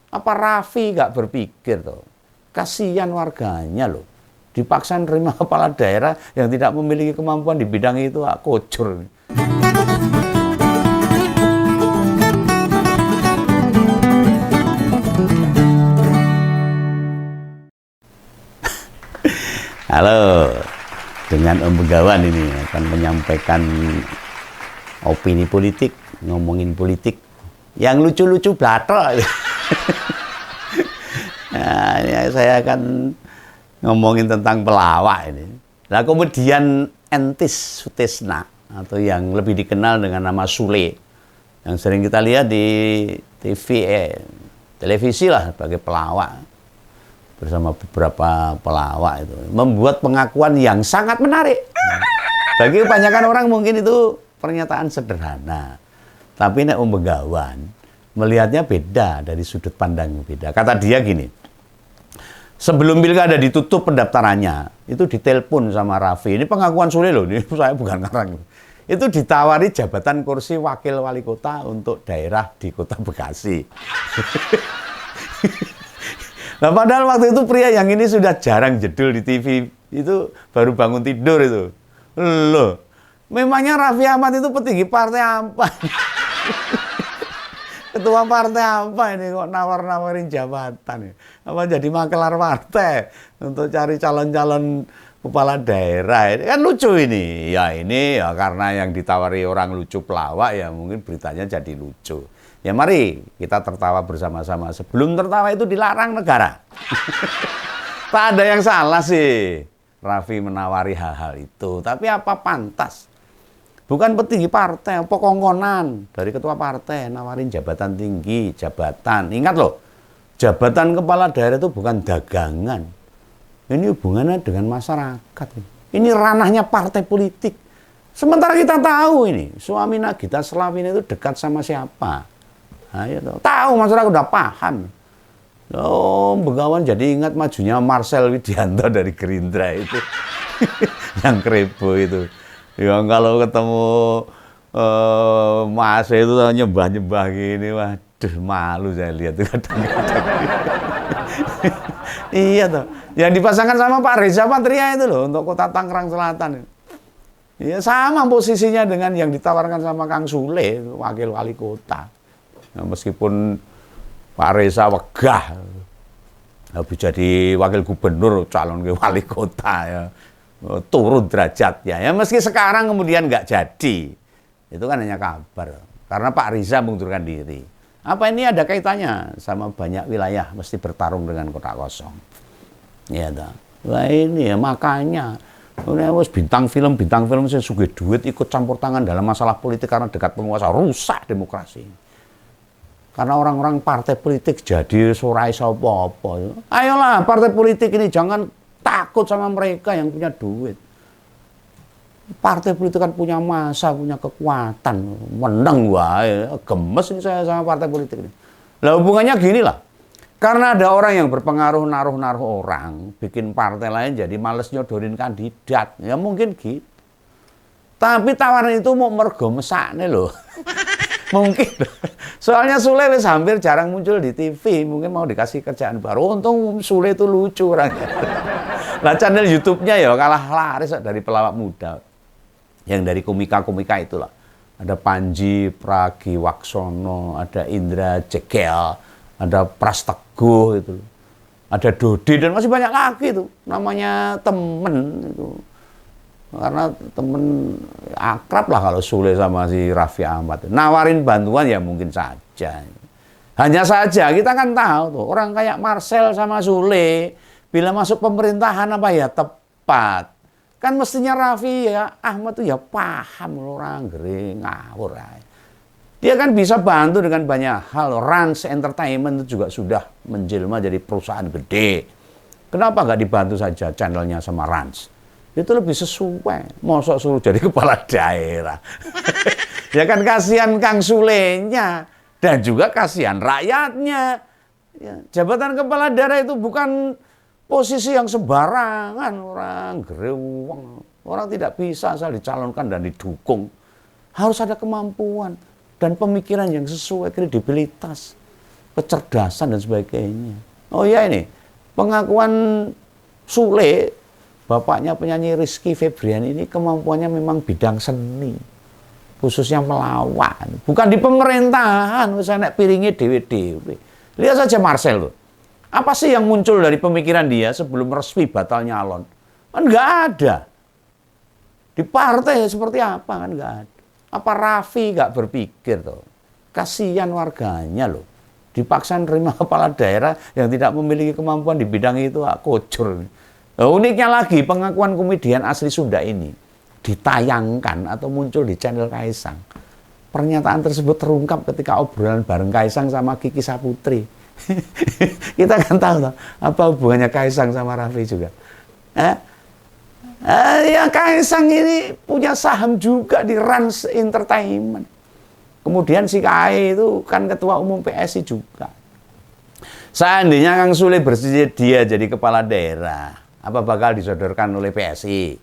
Apa Raffi nggak berpikir tuh? Kasihan warganya loh. Dipaksa nerima kepala daerah yang tidak memiliki kemampuan di bidang itu, kocur. Halo, dengan Om Begawan ini akan menyampaikan opini politik, ngomongin politik yang lucu-lucu blatok. Nah, ini saya akan ngomongin tentang pelawak ini. Nah, kemudian Entis Sutesna atau yang lebih dikenal dengan nama Sule, yang sering kita lihat di TV, televisi lah sebagai pelawak bersama beberapa pelawak itu, membuat pengakuan yang sangat menarik. Bagi kebanyakan orang mungkin itu pernyataan sederhana, tapi nek Om Begawan melihatnya beda, dari sudut pandang beda. Kata dia gini, sebelum pilkada ditutup pendaftarannya, itu ditelepon sama Raffi. Ini pengakuan Sule loh, ini saya bukan ngarang. Itu ditawari jabatan kursi wakil wali kota untuk daerah di kota Bekasi. Nah, padahal waktu itu pria yang ini sudah jarang jedul di TV, itu baru bangun tidur itu. Loh, memangnya Raffi Ahmad itu petinggi partai apa? Ketua partai apa ini kok nawar-nawarin jabatan? Apa jadi makelar partai untuk cari calon-calon kepala daerah? Ini kan lucu ini. Ya ini ya karena yang ditawari orang lucu pelawak, ya mungkin beritanya jadi lucu. Ya mari kita tertawa bersama-sama. Sebelum tertawa itu dilarang negara. Tak ada yang salah sih Raffi menawari hal-hal itu. Tapi apa pantas? Bukan petinggi partai, pokongkonan dari ketua partai nawarin jabatan tinggi, jabatan. Ingat loh, jabatan kepala daerah itu bukan dagangan. Ini hubungannya dengan masyarakat. Ini ranahnya partai politik. Sementara kita tahu ini, suami Nagita Slavina itu dekat sama siapa. Ayo tahu, masyarakat udah paham. Oh, Begawan jadi ingat majunya Marcel Widianto dari Gerindra itu. Yang krebo itu. Ya kalau ketemu Mas itu nyembah-nyembah gini, waduh malu saya lihat itu kadang-kadang. Iya toh. Yang dipasangkan sama Pak Reza Patria itu loh untuk kota Tangerang Selatan. Iya sama posisinya dengan yang ditawarkan sama Kang Sule, wakil wali kota. Nah, meskipun Pak Reza wegah habis jadi wakil gubernur, calon ke wali kota ya, turun derajatnya ya, meski sekarang kemudian nggak jadi, itu kan hanya kabar karena Pak Riza mengundurkan diri. Apa ini ada kaitannya sama banyak wilayah mesti bertarung dengan kota kosong? Ya dah. Wah ini ya makanya bintang film saya sugih duit ikut campur tangan dalam masalah politik karena dekat penguasa, rusak demokrasi. Karena orang-orang partai politik jadi sorai apa-apa. Ayolah partai politik ini jangan takut sama mereka yang punya duit. Partai politik kan punya massa, punya kekuatan. Menang wae, gemes ini saya sama partai politik ini. Lah hubungannya gini lah. Karena ada orang yang berpengaruh naruh-naruh orang, bikin partai lain jadi males nyodorin kandidat. Ya mungkin gitu. Tapi tawaran itu mau mergo mesakne loh. Mungkin. Soalnya Sule wis hampir jarang muncul di TV, mungkin mau dikasih kerjaan baru. Untung Sule itu lucu orangnya. Lah channel YouTube-nya ya kalah laris dari pelawak muda. Yang dari komika-komika itulah. Ada Panji Pragiwaksono, ada Indra Jekel, ada Pras Teguh itu. Ada Dodi dan masih banyak lagi itu. Namanya temen itu. Karena temen akrab lah kalau Sule sama si Raffi Ahmad. Nawarin bantuan ya mungkin saja. Hanya saja kita kan tahu tuh orang kayak Marcel sama Sule bila masuk pemerintahan apa ya tepat. Kan mestinya Raffi ya Ahmad tuh ya paham orang gere ngawur aja. Dia kan bisa bantu dengan banyak hal. Rans Entertainment itu juga sudah menjelma jadi perusahaan gede. Kenapa nggak dibantu saja channelnya sama Rans? Itu lebih sesuai. Mosok suruh jadi kepala daerah. Ya kan kasihan Kang Sulenya dan juga kasihan rakyatnya. Ya, jabatan kepala daerah itu bukan posisi yang sembarangan, orang gerewang. Orang tidak bisa asal dicalonkan dan didukung. Harus ada kemampuan dan pemikiran yang sesuai, kredibilitas. kecerdasan dan sebagainya. Oh ya ini, pengakuan Sule, bapaknya penyanyi Rizky Febrian ini kemampuannya memang bidang seni. Khususnya melawan. Bukan di pemerintahan, misalnya piringnya dewe-dewe. Lihat saja Marcel loh. Apa sih yang muncul dari pemikiran dia sebelum resmi batal nyalon? Kan nggak ada. Di partai seperti apa kan nggak ada. Apa Raffi nggak berpikir tuh? Kasihan warganya loh. Dipaksa nerima kepala daerah yang tidak memiliki kemampuan di bidang itu, kocur. Nah, uniknya lagi pengakuan komedian asli Sunda ini ditayangkan atau muncul di channel Kaisang. Pernyataan tersebut terungkap ketika obrolan bareng Kaisang sama Kiki Saputri. Kita kan tahu apa hubungannya Kaisang sama Raffi juga. Ya Kaisang ini punya saham juga di Rans Entertainment. Kemudian si KAE itu kan ketua umum PSI juga. Seandainya Kang Sule bersedia jadi kepala daerah, apa bakal disodorkan oleh PSI?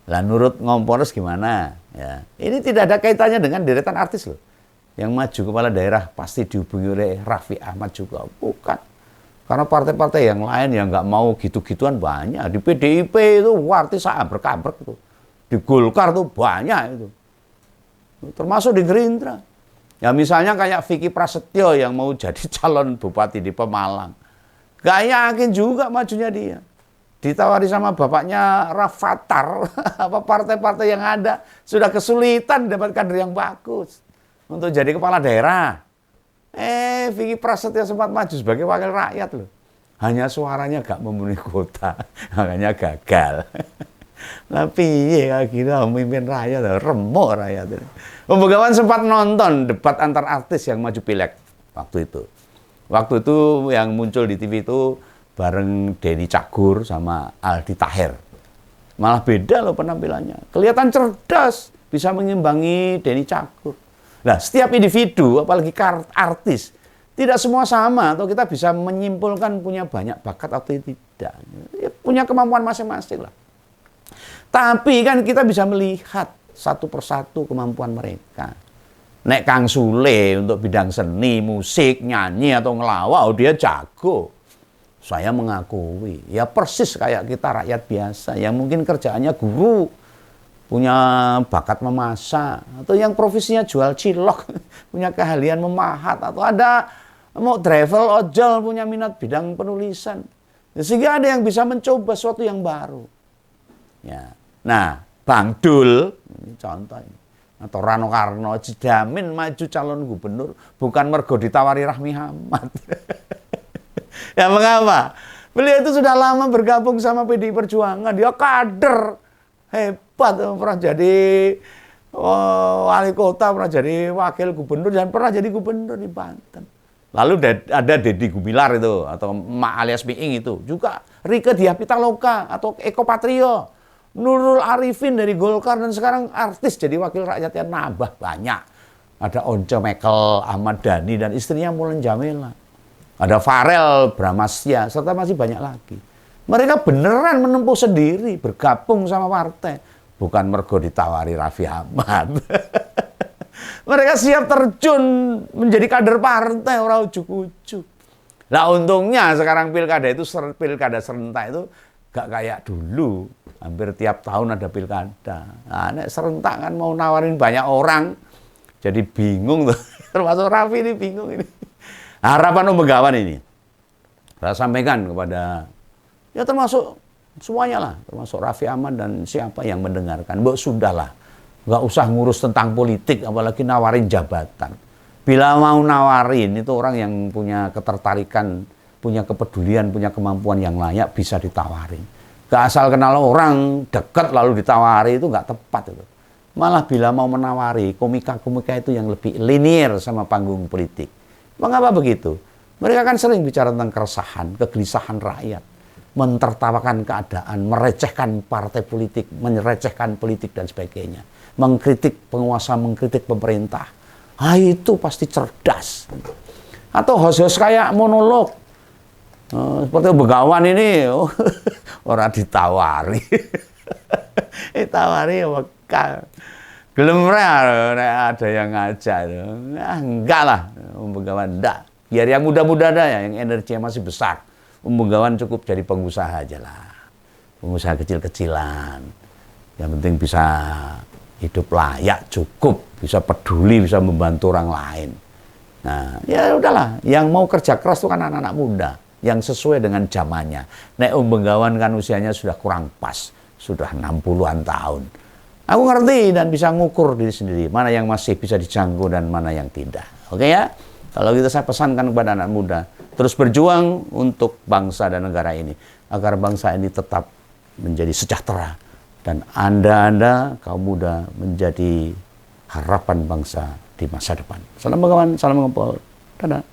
Lah nurut Ngompores gimana? Ya, ini tidak ada kaitannya dengan deretan artis loh. Yang maju kepala daerah pasti dihubungi oleh Raffi Ahmad juga. Bukan. Karena partai-partai yang lain yang nggak mau gitu-gituan banyak. Di PDIP itu artis abrek-abrek itu. Di Golkar tuh banyak itu. Termasuk di Gerindra. Ya misalnya kayak Vicky Prasetyo yang mau jadi calon bupati di Pemalang. Gak yakin juga majunya dia. Ditawari sama bapaknya Rafathar, apa partai-partai yang ada sudah kesulitan dapat kader yang bagus untuk jadi kepala daerah. Vicky Prasetyo sempat maju sebagai wakil rakyat loh. Hanya suaranya gak memenuhi kuota, makanya gagal. Tapi ya kira memimpin rakyat, remuk rakyat. Pembegawan sempat nonton debat antar artis yang maju pileg waktu itu. Waktu itu yang muncul di TV itu bareng Denny Cagur sama Aldi Taher. Malah beda loh penampilannya. Kelihatan cerdas, bisa mengimbangi Denny Cagur. Nah, setiap individu, apalagi artis, tidak semua sama atau kita bisa menyimpulkan punya banyak bakat atau tidak. Ya, punya kemampuan masing-masing lah. Tapi kan kita bisa melihat satu persatu kemampuan mereka. Nek Kang Sule untuk bidang seni, musik, nyanyi atau ngelawak, dia jago. Saya mengakui, ya persis kayak kita rakyat biasa yang mungkin kerjaannya guru, punya bakat memasak, atau yang profesinya jual cilok, punya keahlian memahat, atau ada mau travel ojol, punya minat bidang penulisan. Sehingga ada yang bisa mencoba sesuatu yang baru. Ya. Nah, Bang Dul, ini contoh ini, atau Rano Karno, dijamin maju calon gubernur bukan mergo ditawari Rahmi Ahmad. Ya mengapa? Beliau itu sudah lama bergabung sama PDI Perjuangan. Dia kader hebat, pernah jadi wali kota, pernah jadi wakil gubernur, dan pernah jadi gubernur di Banten. Lalu ada Deddy Gumilar itu, atau Mak alias Miing itu. Juga Rieke Diah Pitaloka, atau Eko Patrio. Nurul Arifin dari Golkar, dan sekarang artis jadi wakil rakyat yang nambah banyak. Ada Once Mekel, Ahmad Dhani, dan istrinya Mulan Jamila. Ada Farel Bramasya, serta masih banyak lagi. Mereka beneran menempuh sendiri, bergabung sama partai. Bukan mergo ditawari Raffi Ahmad. Mereka siap terjun menjadi kader partai, orang ujuk-ujuk. Nah untungnya sekarang pilkada serentak itu gak kayak dulu. Hampir tiap tahun ada pilkada. Nah, serentak kan mau nawarin banyak orang. Jadi bingung tuh. Termasuk Raffi ini bingung ini. Harapan Begawan ini. Saya sampaikan kepada, ya termasuk semuanya lah. Termasuk Raffi Ahmad dan siapa yang mendengarkan. Mbok sudahlah. Nggak usah ngurus tentang politik, apalagi nawarin jabatan. Bila mau nawarin, itu orang yang punya ketertarikan, punya kepedulian, punya kemampuan yang layak, bisa ditawarin. Gak asal kenal orang, dekat lalu ditawari, itu nggak tepat itu. Malah bila mau menawari, komika-komika itu yang lebih linear sama panggung politik. Mengapa begitu? Mereka kan sering bicara tentang keresahan, kegelisahan rakyat. Mentertawakan keadaan, merecehkan partai politik, merecehkan politik dan sebagainya. Mengkritik penguasa, mengkritik pemerintah. Ah, itu pasti cerdas. Atau host-host kayak monolog. Seperti Begawan ini, orang ditawari. Ditawari wakal. Gelem ada yang ngajak. Enggak lah, Begawan enggak. Biar yang muda-muda ada ya, yang energinya masih besar. Bengawan cukup jadi pengusaha aja lah. Pengusaha kecil-kecilan. Yang penting bisa hidup layak, cukup, bisa peduli, bisa membantu orang lain. Nah, ya udahlah. Yang mau kerja keras itu kan anak-anak muda, yang sesuai dengan zamannya. Nek Bengawan kan usianya sudah kurang pas, sudah 60-an tahun. Aku ngerti dan bisa ngukur diri sendiri, mana yang masih bisa dijangkau dan mana yang tidak. Oke ya? Kalau gitu saya pesankan kepada anak muda, terus berjuang untuk bangsa dan negara ini, agar bangsa ini tetap menjadi sejahtera. Dan Anda, kaum muda, menjadi harapan bangsa di masa depan. Salam Bengawan, salam Ngempol. Dadah.